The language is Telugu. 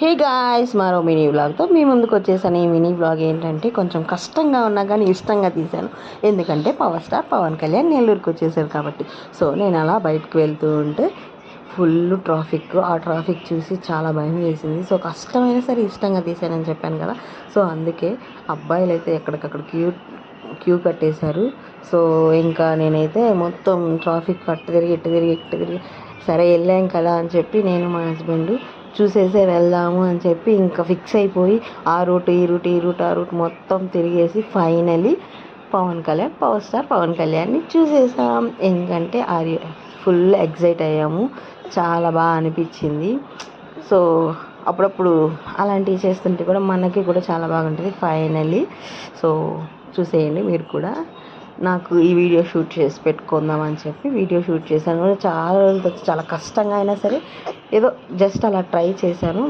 హే గాయ్స్, మరో మినీ వ్లాగ్తో మీ ముందుకు వచ్చేసాను. ఈ మినీ వ్లాగ్ ఏంటంటే కొంచెం కష్టంగా ఉన్నా కానీ ఇష్టంగా తీశాను. ఎందుకంటే పవర్ స్టార్ పవన్ కళ్యాణ్ నెల్లూరుకి వచ్చేసారు కాబట్టి. సో నేను అలా బయటకు వెళ్తూ ఉంటే ఫుల్ ట్రాఫిక్. ఆ ట్రాఫిక్ చూసి చాలా భయం వేసింది. సో కష్టమైనా సరే ఇష్టంగా తీశానని చెప్పాను కదా. సో అందుకే అబ్బాయిలు అయితే ఎక్కడికక్కడ క్యూ కట్టేశారు. సో ఇంకా నేనైతే మొత్తం ట్రాఫిక్ అట్టు తిరిగి ఇట్టు తిరిగి సరే వెళ్ళాం కదా అని చెప్పి నేను మా హస్బెండ్ చూసేసే వెళ్దాము అని చెప్పి ఇంకా ఫిక్స్ అయిపోయి ఆ రూట్ ఈ రూట్ ఆ రూట్ మొత్తం తిరిగేసి ఫైనలీ పవర్ స్టార్ పవన్ కళ్యాణ్ని చూసేసాం. ఎందుకంటే ఫుల్ ఎగ్జైట్ అయ్యాము, చాలా బాగా అనిపించింది. సో అప్పుడప్పుడు అలాంటివి చేస్తుంటే కూడా మనకి కూడా చాలా బాగుంటుంది. ఫైనలీ సో చూసేయండి మీరు కూడా. నాకు ఈ వీడియో షూట్ చేసి పెట్టుకుందామని చెప్పి వీడియో షూట్ చేశాను. చాలా రోజులతో చాలా కష్టంగా అయినా సరే ఏదో జస్ట్ అలా ట్రై చేశాను.